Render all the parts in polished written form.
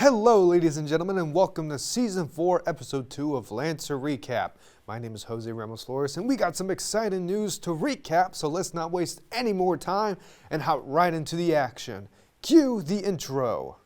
Hello ladies and gentlemen, and welcome to Season 4, Episode 2 of Lancer Recap. My name is Jose Ramos-Flores, and we got some exciting news to recap, so let's not waste any more time and hop right into the action. Cue the intro.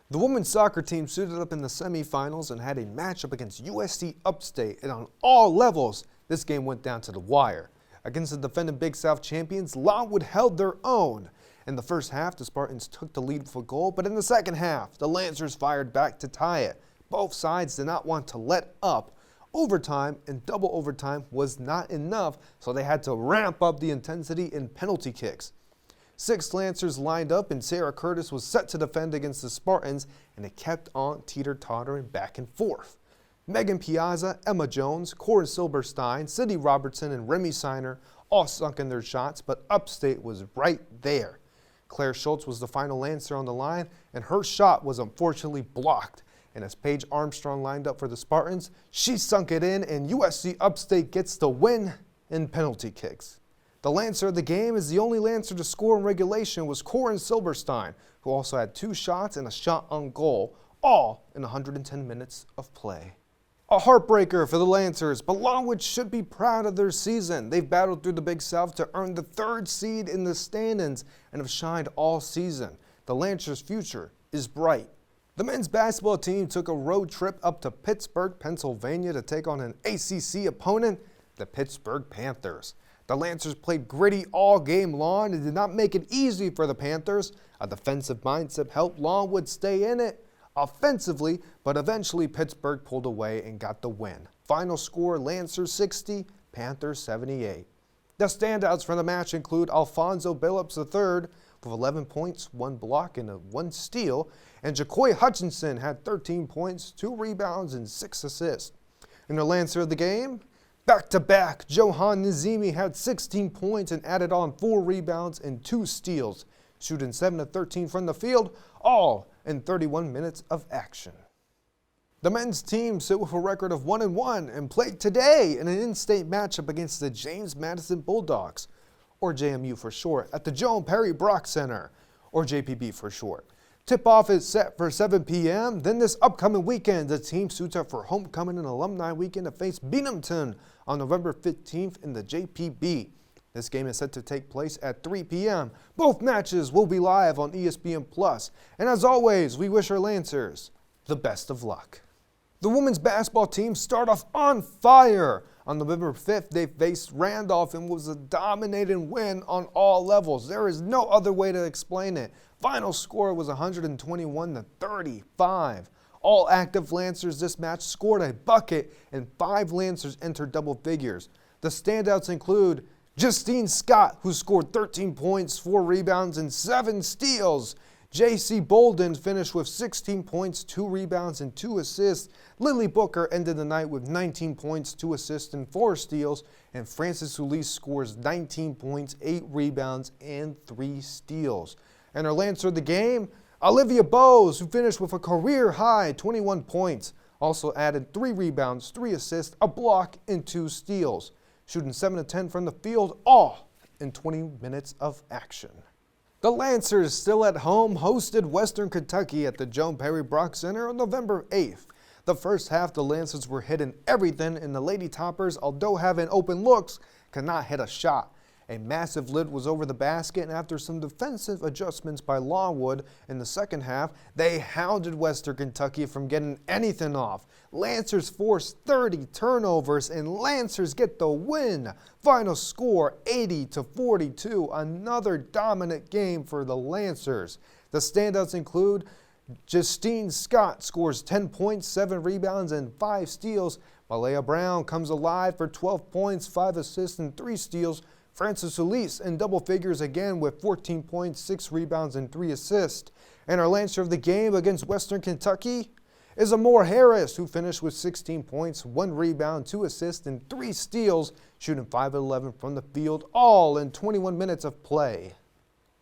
The women's soccer team suited up in the semifinals and had a matchup against USC Upstate, and on all levels, this game went down to the wire. Against the defending Big South champions, Longwood held their own. In the first half, the Spartans took the lead for a goal, but in the second half, the Lancers fired back to tie it. Both sides did not want to let up. Overtime and double overtime was not enough, so they had to ramp up the intensity in penalty kicks. 6 Lancers lined up, and Sarah Curtis was set to defend against the Spartans, and it kept on teeter-tottering back and forth. Megan Piazza, Emma Jones, Corin Silberstein, Cindy Robertson, and Remy Siner all sunk in their shots, but Upstate was right there. Claire Schultz was the final Lancer on the line, and her shot was unfortunately blocked. And as Paige Armstrong lined up for the Spartans, she sunk it in, and USC Upstate gets the win in penalty kicks. The Lancer of the game is the only Lancer to score in regulation was Corin Silberstein, who also had 2 shots and a shot on goal, all in 110 minutes of play. A heartbreaker for the Lancers, but Longwood should be proud of their season. They've battled through the Big South to earn the 3rd seed in the standings and have shined all season. The Lancers' future is bright. The men's basketball team took a road trip up to Pittsburgh, Pennsylvania to take on an ACC opponent, the Pittsburgh Panthers. The Lancers played gritty all game long and did not make it easy for the Panthers. A defensive mindset helped Longwood stay in it offensively, but eventually Pittsburgh pulled away and got the win. Final score, Lancers 60, Panthers 78. The standouts from the match include Alfonso Billups III with 11 points, 1 block, and 1 steal, and Jacoy Hutchinson had 13 points, 2 rebounds, and 6 assists. In the Lancer of the game, back-to-back, Johan Nazimi had 16 points and added on 4 rebounds and 2 steals, shooting 7 of 13 from the field, all in 31 minutes of action. The men's team sit with a record of 1-1 and played today in an in-state matchup against the James Madison Bulldogs, or JMU for short, at the Joan Perry Brock Center, or JPB for short. Tip-off is set for 7 p.m. Then this upcoming weekend, the team suits up for Homecoming and Alumni Weekend to face Binghamton on November 15th in the JPB. This game is set to take place at 3 p.m. Both matches will be live on ESPN+. And as always, we wish our Lancers the best of luck. The women's basketball team start off on fire. On November 5th, they faced Randolph and was a dominating win on all levels. There is no other way to explain it. Final score was 121-35. All active Lancers this match scored a bucket, and 5 Lancers entered double figures. The standouts include Justine Scott, who scored 13 points, 4 rebounds, and 7 steals. J.C. Bolden finished with 16 points, 2 rebounds, and 2 assists. Lily Booker ended the night with 19 points, 2 assists, and 4 steals. And Frances Solis scores 19 points, 8 rebounds, and 3 steals. And our Lancer of the game, Olivia Bowes, who finished with a career-high 21 points. Also added 3 rebounds, 3 assists, a block, and 2 steals. Shooting 7 of 10 from the field, all in 20 minutes of action. The Lancers, still at home, hosted Western Kentucky at the Joan Perry Brock Center on November 8th. The first half, the Lancers were hitting everything, and the Lady Toppers, although having open looks, could not hit a shot. A massive lid was over the basket, and after some defensive adjustments by Longwood in the second half, they hounded Western Kentucky from getting anything off. Lancers forced 30 turnovers, and Lancers get the win. Final score 80-42, another dominant game for the Lancers. The standouts include Justine Scott scores 10 points, 7 rebounds, and 5 steals. Malaya Brown comes alive for 12 points, 5 assists, and 3 steals. Frances Solis in double figures again with 14 points, 6 rebounds, and 3 assists. And our Lancer of the game against Western Kentucky is Amore Harris, who finished with 16 points, 1 rebound, 2 assists, and 3 steals, shooting 5 of 11 from the field, all in 21 minutes of play.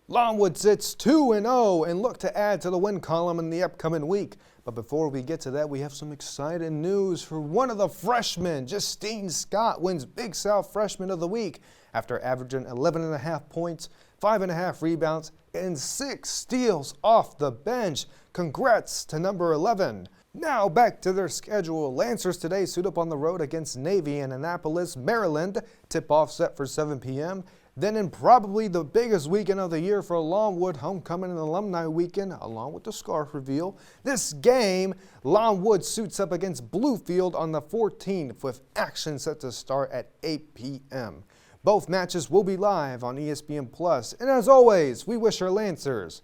Longwood sits 2-0 and look to add to the win column in the upcoming week. But before we get to that, we have some exciting news for one of the freshmen. Justine Scott wins Big South Freshman of the Week after averaging 11.5 points, 5.5 rebounds, and 6 steals off the bench. Congrats to number 11. Now back to their schedule. Lancers today suit up on the road against Navy in Annapolis, Maryland. Tip-off set for 7 p.m. Then in probably the biggest weekend of the year for Longwood, Homecoming and Alumni Weekend, along with the scarf reveal. This game, Longwood suits up against Bluefield on the 14th with action set to start at 8 p.m. Both matches will be live on ESPN+. And as always, we wish our Lancers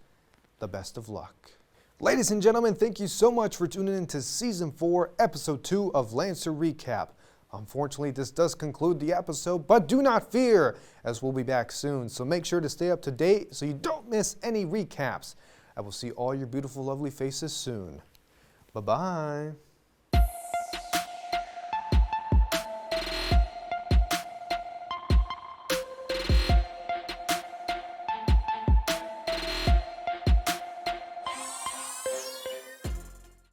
the best of luck. Ladies and gentlemen, thank you so much for tuning in to Season 4, Episode 2 of Lancer Recap. Unfortunately, this does conclude the episode, but do not fear, as we'll be back soon. So make sure to stay up to date so you don't miss any recaps. I will see all your beautiful, lovely faces soon. Bye-bye.